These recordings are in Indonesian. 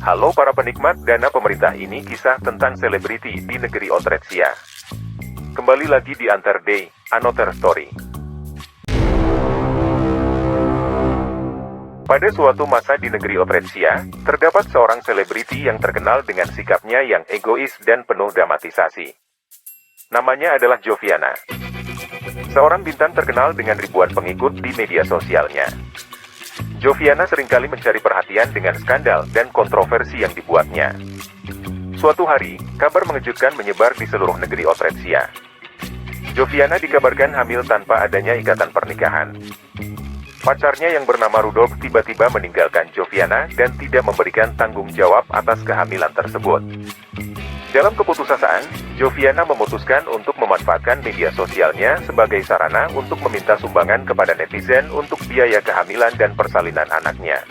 Halo para penikmat dana pemerintah, ini kisah tentang selebriti di negeri Otretsia. Kembali lagi di Antar Day, Another Story. Pada suatu masa di negeri Otretsia, terdapat seorang selebriti yang terkenal dengan sikapnya yang egois dan penuh dramatisasi. Namanya adalah Joviana. Seorang bintang terkenal dengan ribuan pengikut di media sosialnya. Joviana seringkali mencari perhatian dengan skandal dan kontroversi yang dibuatnya. Suatu hari, kabar mengejutkan menyebar di seluruh negeri Otretsia. Joviana dikabarkan hamil tanpa adanya ikatan pernikahan. Pacarnya yang bernama Rudolf tiba-tiba meninggalkan Joviana dan tidak memberikan tanggung jawab atas kehamilan tersebut. Dalam keputusasaan, Joviana memutuskan untuk memanfaatkan media sosialnya sebagai sarana untuk meminta sumbangan kepada netizen untuk biaya kehamilan dan persalinan anaknya.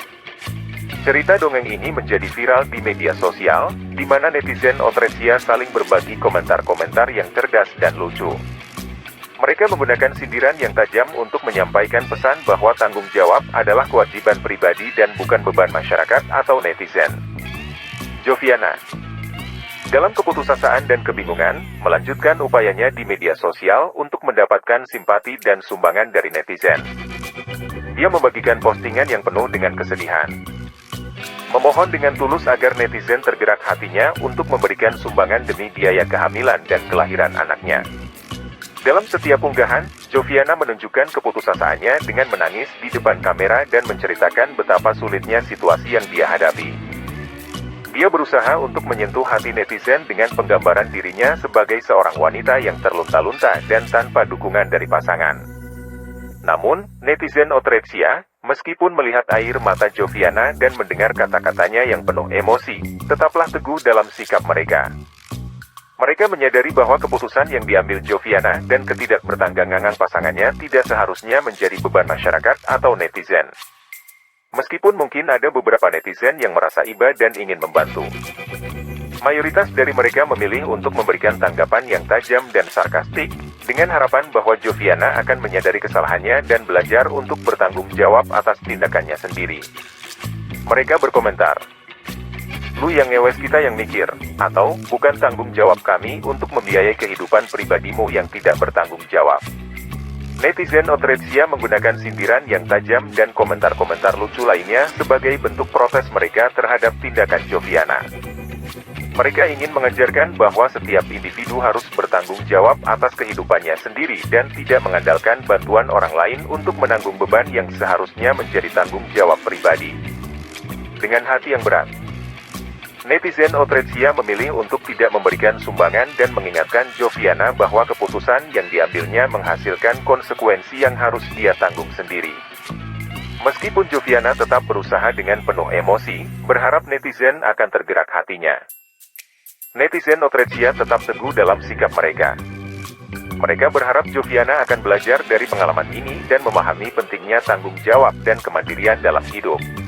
Cerita dongeng ini menjadi viral di media sosial, di mana netizen Otretsia saling berbagi komentar-komentar yang cerdas dan lucu. Mereka menggunakan sindiran yang tajam untuk menyampaikan pesan bahwa tanggung jawab adalah kewajiban pribadi dan bukan beban masyarakat atau netizen. Joviana, dalam keputusasaan dan kebingungan, melanjutkan upayanya di media sosial untuk mendapatkan simpati dan sumbangan dari netizen. Dia membagikan postingan yang penuh dengan kesedihan. Memohon dengan tulus agar netizen tergerak hatinya untuk memberikan sumbangan demi biaya kehamilan dan kelahiran anaknya. Dalam setiap unggahan, Joviana menunjukkan keputusasaannya dengan menangis di depan kamera dan menceritakan betapa sulitnya situasi yang dia hadapi. Dia berusaha untuk menyentuh hati netizen dengan penggambaran dirinya sebagai seorang wanita yang terlunta-lunta dan tanpa dukungan dari pasangan. Namun, netizen Otretsia, meskipun melihat air mata Joviana dan mendengar kata-katanya yang penuh emosi, tetaplah teguh dalam sikap mereka. Mereka menyadari bahwa keputusan yang diambil Joviana dan ketidakbertanggungan pasangannya tidak seharusnya menjadi beban masyarakat atau netizen. Meskipun mungkin ada beberapa netizen yang merasa iba dan ingin membantu, mayoritas dari mereka memilih untuk memberikan tanggapan yang tajam dan sarkastik, dengan harapan bahwa Joviana akan menyadari kesalahannya dan belajar untuk bertanggung jawab atas tindakannya sendiri. Mereka berkomentar, "Lu yang ngewes, kita yang mikir," atau "bukan tanggung jawab kami untuk membiayai kehidupan pribadimu yang tidak bertanggung jawab." Netizen Otretsia menggunakan sindiran yang tajam dan komentar-komentar lucu lainnya sebagai bentuk protes mereka terhadap tindakan Joviana. Mereka ingin mengajarkan bahwa setiap individu harus bertanggung jawab atas kehidupannya sendiri dan tidak mengandalkan bantuan orang lain untuk menanggung beban yang seharusnya menjadi tanggung jawab pribadi. Dengan hati yang berat, netizen Otretsia memilih untuk tidak memberikan sumbangan dan mengingatkan Joviana bahwa keputusan yang diambilnya menghasilkan konsekuensi yang harus dia tanggung sendiri. Meskipun Joviana tetap berusaha dengan penuh emosi, berharap netizen akan tergerak hatinya. Netizen Otretsia tetap teguh dalam sikap mereka. Mereka berharap Joviana akan belajar dari pengalaman ini dan memahami pentingnya tanggung jawab dan kemandirian dalam hidup.